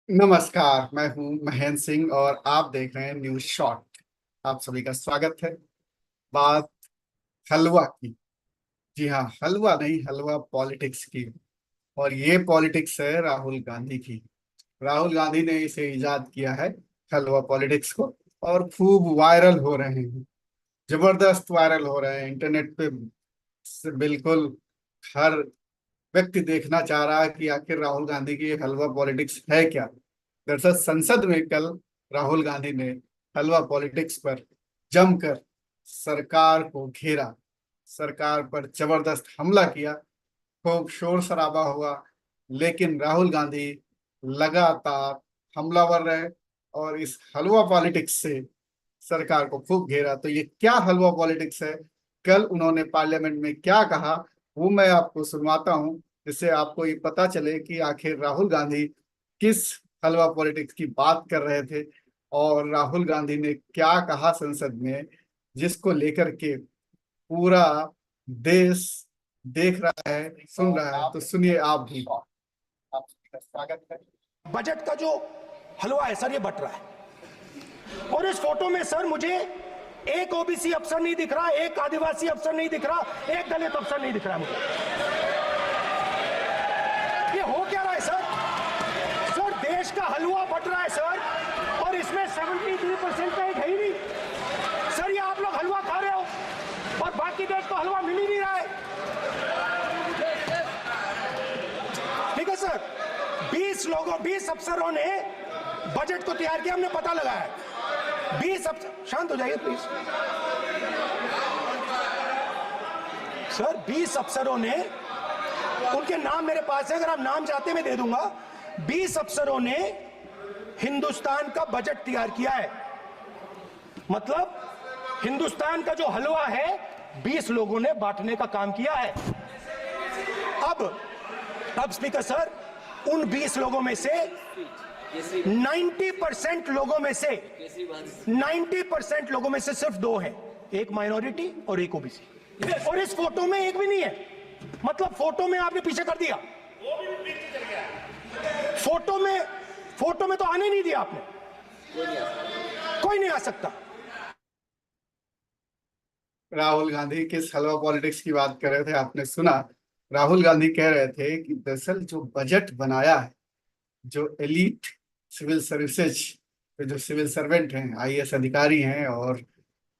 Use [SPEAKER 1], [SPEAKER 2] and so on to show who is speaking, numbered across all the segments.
[SPEAKER 1] नमस्कार। मैं हूं महेंद्र सिंह और आप देख रहे हैं न्यूज शॉट। आप सभी का स्वागत है। बात हलवा की। जी हाँ, हलवा नहीं, हलवा पॉलिटिक्स की। और ये पॉलिटिक्स है राहुल गांधी की। राहुल गांधी ने इसे इजाद किया है, हलवा पॉलिटिक्स को। और खूब वायरल हो रहे हैं, जबरदस्त वायरल हो रहे हैं इंटरनेट पे। बिल्कुल हर व्यक्ति देखना चाह रहा है कि आखिर राहुल गांधी की ये हलवा पॉलिटिक्स है क्या। दरअसल संसद में कल राहुल गांधी ने हलवा पॉलिटिक्स पर जमकर सरकार को घेरा, सरकार पर जबरदस्त हमला किया, खूब शोर शराबा हुआ। लेकिन राहुल गांधी लगातार हमलावर रहे और इस हलवा पॉलिटिक्स से सरकार को खूब घेरा। तो ये क्या हलवा पॉलिटिक्स है, कल उन्होंने पार्लियामेंट में क्या कहा, वो मैं आपको सुनवाता हूं, जिससे आपको ये पता चले कि आखिर राहुल गांधी किस हलवा पॉलिटिक्स की बात कर रहे थे और राहुल गांधी ने क्या कहा संसद में, जिसको लेकर के पूरा देश देख रहा है, सुन रहा है। तो सुनिए आप भी। आपका स्वागत है।
[SPEAKER 2] बजट का जो हलवा है सर, ये बट रहा है। और इस फोटो में सर मुझे एक ओबीसी अफसर नहीं दिख रहा, एक आदिवासी अफसर नहीं दिख रहा, एक दलित अफसर नहीं दिख रहा मुझे। ये हो क्या रहा है सर? सर देश का हलवा बट रहा है सर, और इसमें 73% का एक है ही नहीं। सर ये आप लोग हलवा खा रहे हो और बाकी देश को हलवा मिल ही नहीं रहा है। ठीक है सर, 20 अफसरों ने बजट को तैयार किया, हमने पता लगाया। 20 अफसर, शांत हो जाइए प्लीज सर। 20 अफसरों ने, उनके नाम मेरे पास है, अगर आप नाम चाहते हैं मैं दे दूंगा। 20 अफसरों ने हिंदुस्तान का बजट तैयार किया है। मतलब हिंदुस्तान का जो हलवा है 20 लोगों ने बांटने का काम किया है। अब स्पीकर सर, उन 20 लोगों में से 90% लोगों में से 90% लोगों में से सिर्फ 2 हैं, एक माइनॉरिटी और एक ओबीसी। और इस फोटो में एक भी नहीं है। मतलब फोटो में आपने पीछे कर दिया, फोटो में तो आने नहीं दिया आपने। कोई नहीं आ सकता।
[SPEAKER 1] राहुल गांधी किस हलवा पॉलिटिक्स की बात कर रहे थे, आपने सुना। राहुल गांधी कह रहे थे कि दरअसल जो बजट बनाया है, जो एलीट सिविल सर्विसेज, जो सिविल सर्वेंट हैं, आईएएस अधिकारी हैं, और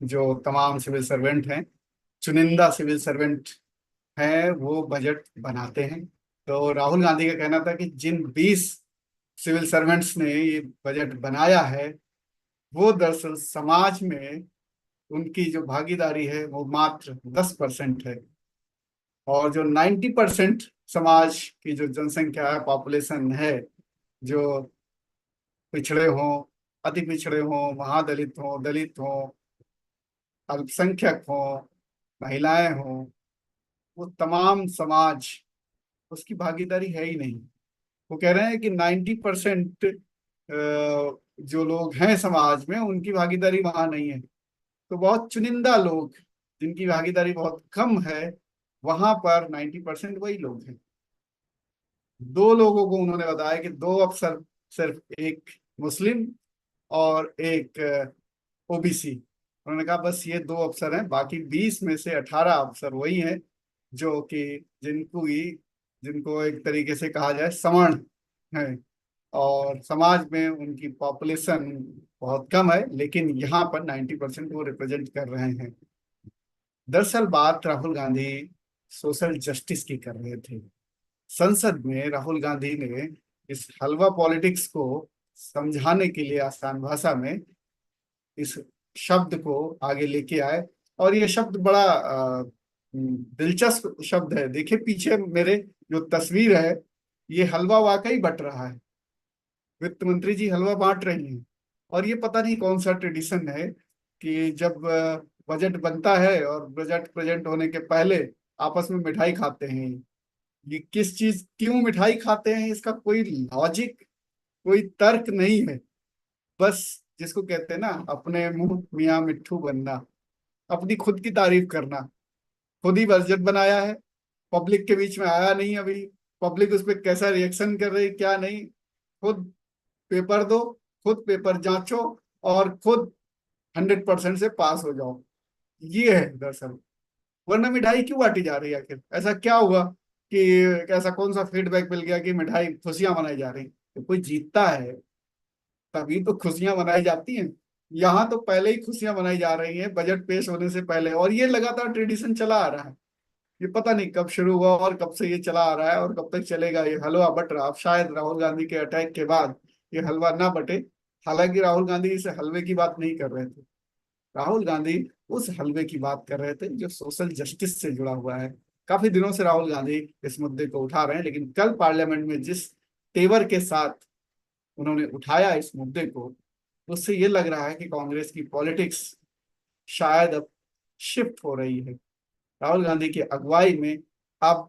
[SPEAKER 1] जो तमाम सिविल सर्वेंट हैं, चुनिंदा सिविल सर्वेंट हैं, वो बजट बनाते हैं। तो राहुल गांधी का कहना था कि जिन 20 सिविल सर्वेंट्स ने ये बजट बनाया है, वो दरअसल समाज में उनकी जो भागीदारी है वो मात्र 10% है। और जो 90% समाज की जो जनसंख्या है, पॉपुलेशन है, जो पिछड़े हों, अति पिछड़े हों, महादलित हों, दलित हों, अल्पसंख्यक हों, महिलाएं हों, वो तमाम समाज, उसकी भागीदारी है ही नहीं। वो कह रहे हैं कि 90% जो लोग हैं समाज में, उनकी भागीदारी वहां नहीं है। तो बहुत चुनिंदा लोग, जिनकी भागीदारी बहुत कम है, वहां पर 90% वही लोग हैं। 2 लोगों को उन्होंने बताया कि 2 अफसर, सिर्फ एक मुस्लिम और एक ओबीसी। उन्होंने कहा बस ये 2 अफसर हैं, बाकी 20 में से 18 अफसर वही हैं जो कि जिनको एक तरीके से कहा जाए सवर्ण है, और समाज में उनकी पॉपुलेशन बहुत कम है, लेकिन यहाँ पर 90% वो रिप्रेजेंट कर रहे हैं। दरअसल बात राहुल गांधी सोशल जस्टिस की कर रहे थे। संसद में राहुल गांधी ने इस हलवा पॉलिटिक्स को समझाने के लिए आसान भाषा में इस शब्द को आगे लेके आए। और ये शब्द बड़ा दिलचस्प शब्द है। देखिए पीछे मेरे जो तस्वीर है, ये हलवा वाकई बट रहा है। वित्त मंत्री जी हलवा बांट रही हैं। और ये पता नहीं कौन सा ट्रेडिशन है कि जब बजट बनता है और बजट प्रेजेंट होने के पहले आपस में मिठाई खाते हैं। ये किस चीज, क्यों मिठाई खाते हैं, इसका कोई लॉजिक, कोई तर्क नहीं है। बस जिसको कहते हैं ना, अपने मुंह मियाँ मिट्ठू बनना, अपनी खुद की तारीफ करना। खुद ही बजट बनाया है, पब्लिक के बीच में आया नहीं अभी, पब्लिक उस पर कैसा रिएक्शन कर रही क्या नहीं, खुद पेपर दो, खुद पेपर जांचो और खुद 100% से पास हो जाओ। ये है दरअसल। वरना मिठाई क्यों बांटी जा रही है आखिर? ऐसा क्या हुआ कि ऐसा कौन सा फीडबैक मिल गया कि मिठाई खुशियां मनाई जा रही? तो कोई जीतता है तभी तो खुशियां मनाई जाती हैं। यहाँ तो पहले ही खुशियां मनाई जा रही हैं बजट पेश होने से पहले, और ये लगातार ट्रेडिशन चला आ रहा है। ये पता नहीं कब शुरू हुआ और कब से ये चला आ रहा है और कब तक चलेगा। ये हलवा बट रहा, अब शायद राहुल गांधी के अटैक के बाद ये हलवा ना बटे। हालांकि राहुल गांधी इस हलवे की बात नहीं कर रहे थे। राहुल गांधी उस हलवे की बात कर रहे थे जो सोशल जस्टिस से जुड़ा हुआ है। काफी दिनों से राहुल गांधी इस मुद्दे को उठा रहे हैं, लेकिन कल पार्लियामेंट में जिस तेवर के साथ उन्होंने उठाया इस मुद्दे को, उससे ये लग रहा है कि कांग्रेस की पॉलिटिक्स शायद अब शिफ्ट हो रही है। राहुल गांधी की अगुवाई में अब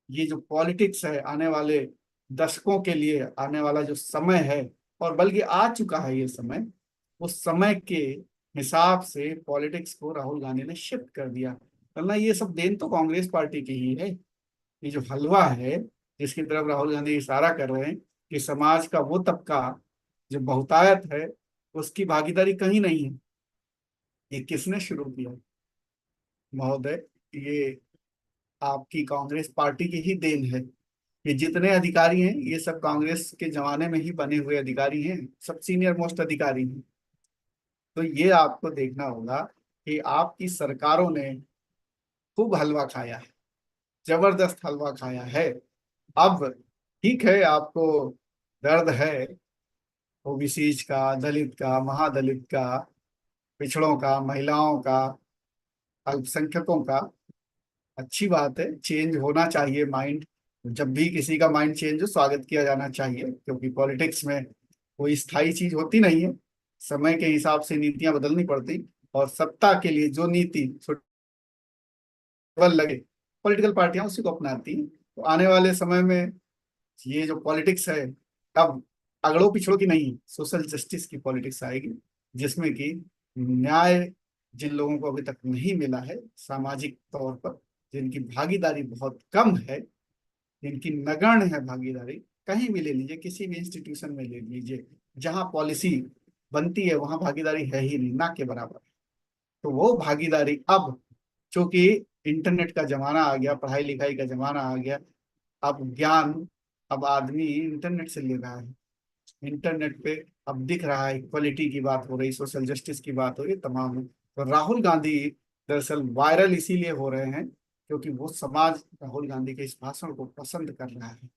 [SPEAKER 1] ये जो पॉलिटिक्स है, आने वाले दशकों के लिए आने वाला जो समय है, और बल्कि आ चुका है ये समय, उस समय के हिसाब से पॉलिटिक्स को राहुल गांधी ने शिफ्ट कर दिया। वरना ये सब देन तो कांग्रेस पार्टी की ही है। ये जो हलवा है जिसकी तरफ राहुल गांधी इशारा कर रहे हैं कि समाज का वो तबका जो बहुतायत है उसकी भागीदारी कहीं नहीं है, ये किसने शुरू किया महोदय? ये आपकी कांग्रेस पार्टी की ही देन है। ये जितने अधिकारी हैं ये सब कांग्रेस के जमाने में ही बने हुए अधिकारी हैं, सब सीनियर मोस्ट अधिकारी हैं। तो ये आपको देखना होगा कि आपकी सरकारों ने खूब हलवा खाया है, जबरदस्त हलवा खाया है। अब ठीक है, आपको दर्द है ओबीसीज का, दलित का, महादलित का, पिछड़ों का, महिलाओं का, अल्पसंख्यकों का। अच्छी बात है, चेंज होना चाहिए माइंड। जब भी किसी का माइंड चेंज हो स्वागत किया जाना चाहिए, क्योंकि पॉलिटिक्स में कोई स्थायी चीज होती नहीं है। समय के हिसाब से नीतियां बदलनी पड़ती, और सत्ता के लिए जो नीति सुटेबल लगे पॉलिटिकल पार्टियां उसी को अपनाती हैं। तो आने वाले समय में ये जो पॉलिटिक्स है अब अगड़ों पिछड़ों की नहीं, सोशल जस्टिस की पॉलिटिक्स आएगी, जिसमें कि न्याय जिन लोगों को अभी तक नहीं मिला है सामाजिक तौर पर, जिनकी भागीदारी बहुत कम है, जिनकी नगण्य है भागीदारी, कहीं भी ले लीजिए, किसी भी इंस्टीट्यूशन में ले लीजिए, जहां पॉलिसी बनती है वहां भागीदारी है ही नहीं, ना के बराबर। तो वो भागीदारी अब, चूंकि इंटरनेट का जमाना आ गया, पढ़ाई लिखाई का जमाना आ गया, अब ज्ञान अब आदमी इंटरनेट से ले रहा है। इंटरनेट पे अब दिख रहा है, इक्वलिटी की बात हो रही, सोशल जस्टिस की बात हो रही, तमाम। तो राहुल गांधी दरअसल वायरल इसीलिए हो रहे हैं क्योंकि वो समाज राहुल गांधी के इस भाषण को पसंद कर रहा है।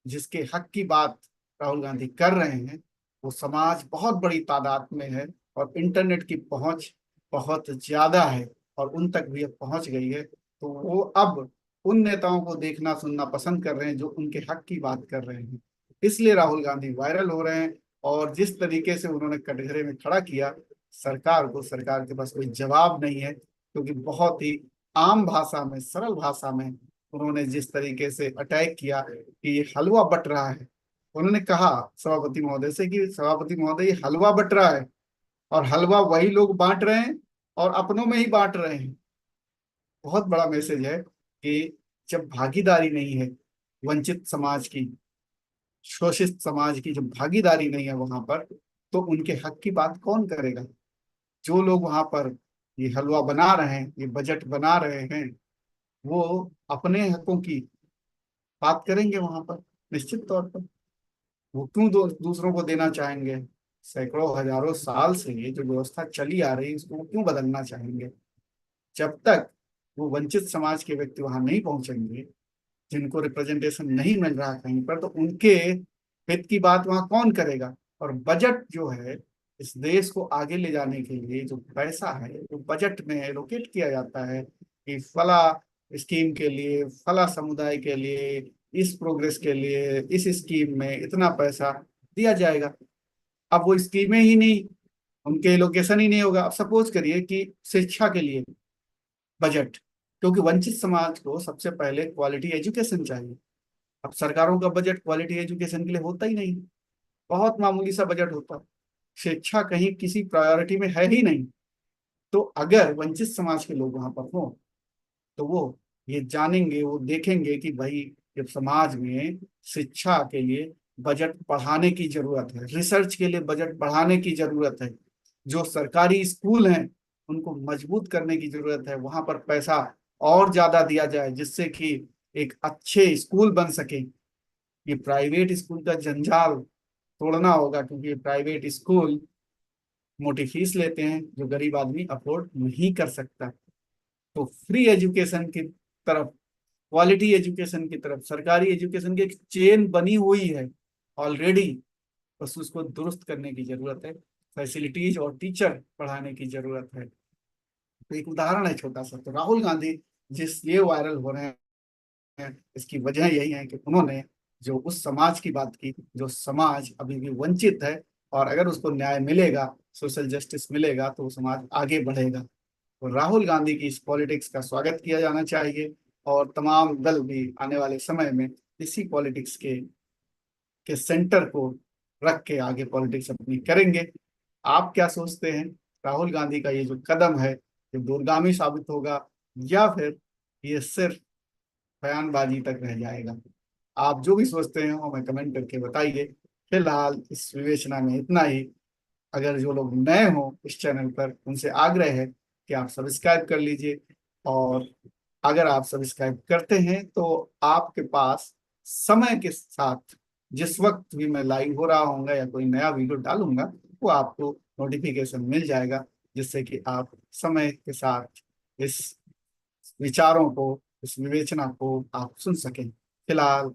[SPEAKER 1] जिसके हक की बात राहुल गांधी कर रहे हैं वो समाज बहुत बड़ी तादाद में है, और इंटरनेट की पहुंच बहुत ज्यादा है, और उन तक भी अब पहुंच गई है। तो वो अब उन नेताओं को देखना सुनना पसंद कर रहे हैं जो उनके हक की बात कर रहे हैं। इसलिए राहुल गांधी वायरल हो रहे हैं। और जिस तरीके से उन्होंने कटघरे में खड़ा किया सरकार को, सरकार के पास कोई जवाब नहीं है, क्योंकि बहुत ही आम भाषा में, सरल भाषा में उन्होंने जिस तरीके से अटैक किया कि ये हलवा बट रहा है। उन्होंने कहा सभापति महोदय से कि सभापति महोदय ये हलवा बट रहा है, और हलवा वही लोग बांट रहे हैं और अपनों में ही बांट रहे हैं। बहुत बड़ा मैसेज है कि जब भागीदारी नहीं है वंचित समाज की, शोषित समाज की जब भागीदारी नहीं है वहां पर, तो उनके हक की बात कौन करेगा? जो लोग वहां पर ये हलवा बना रहे हैं, ये बजट बना रहे हैं, वो अपने हकों की बात करेंगे वहां पर निश्चित तौर पर। वो क्यों दूसरों को देना चाहेंगे? सैकड़ों हजारों साल से ये जो व्यवस्था चली आ रही है इसको वो क्यों बदलना चाहेंगे? जब तक वो वंचित समाज के व्यक्ति वहां नहीं पहुंचेंगे, जिनको रिप्रेजेंटेशन नहीं मिल रहा कहीं पर, तो उनके हित की बात वहां कौन करेगा? और बजट जो है, इस देश को आगे ले जाने के लिए जो पैसा है वो बजट में एलोकेट किया जाता है कि फला स्कीम के लिए, फला समुदाय के लिए, इस प्रोग्रेस के लिए, इस स्कीम में इतना पैसा दिया जाएगा। अब वो स्कीमें ही नहीं, उनके एलोकेशन ही नहीं होगा। अब सपोज करिए कि शिक्षा के लिए बजट, क्योंकि वंचित समाज को सबसे पहले क्वालिटी एजुकेशन चाहिए। अब सरकारों का बजट क्वालिटी एजुकेशन के लिए होता ही नहीं, बहुत मामूली सा बजट होता है। शिक्षा कहीं किसी प्रायोरिटी में है ही नहीं। तो अगर वंचित समाज के लोग वहां पर हों तो वो ये जानेंगे, वो देखेंगे कि भाई जब समाज में शिक्षा के लिए बजट बढ़ाने की जरूरत है, रिसर्च के लिए बजट बढ़ाने की जरूरत है, जो सरकारी स्कूल हैं उनको मजबूत करने की जरूरत है, वहां पर पैसा और ज्यादा दिया जाए जिससे कि एक अच्छे स्कूल बन सके। ये प्राइवेट स्कूल का जंजाल तोड़ना होगा, क्योंकि प्राइवेट स्कूल मोटी फीस लेते हैं जो गरीब आदमी अफोर्ड नहीं कर सकता। तो फ्री एजुकेशन की तरफ, क्वालिटी एजुकेशन की तरफ, सरकारी एजुकेशन की एक चेन बनी हुई है ऑलरेडी, बस उसको दुरुस्त करने की जरूरत है, फैसिलिटीज और टीचर बढ़ाने की जरूरत है। तो एक उदाहरण है छोटा सा, तो राहुल गांधी जिस ये वायरल हो रहे हैं, इसकी वजह यही है कि उन्होंने जो उस समाज की बात की जो समाज अभी भी वंचित है, और अगर उसको न्याय मिलेगा, सोशल जस्टिस मिलेगा, तो वो समाज आगे बढ़ेगा। तो राहुल गांधी की इस पॉलिटिक्स का स्वागत किया जाना चाहिए, और तमाम दल भी आने वाले समय में इसी पॉलिटिक्स के सेंटर को रख के आगे पॉलिटिक्स अपनी करेंगे। आप क्या सोचते हैं, राहुल गांधी का ये जो कदम है ये दूरगामी साबित होगा, या फिर ये सिर्फ बयानबाजी तक रह जाएगा? आप जो भी सोचते हैं वो हमें कमेंट करके बताइए। फिलहाल इस विवेचना में इतना ही। अगर जो लोग नए हो इस चैनल पर, उनसे आग्रह है कि आप सब्सक्राइब कर लीजिए, और अगर आप सब्सक्राइब करते हैं तो आपके पास समय के साथ जिस वक्त भी मैं लाइव हो रहा हूँगा या कोई नया वीडियो डालूंगा, वो आपको नोटिफिकेशन मिल जाएगा, जिससे कि आप समय के साथ इस विचारों को, इस विवेचना को आप सुन सकें। फिलहाल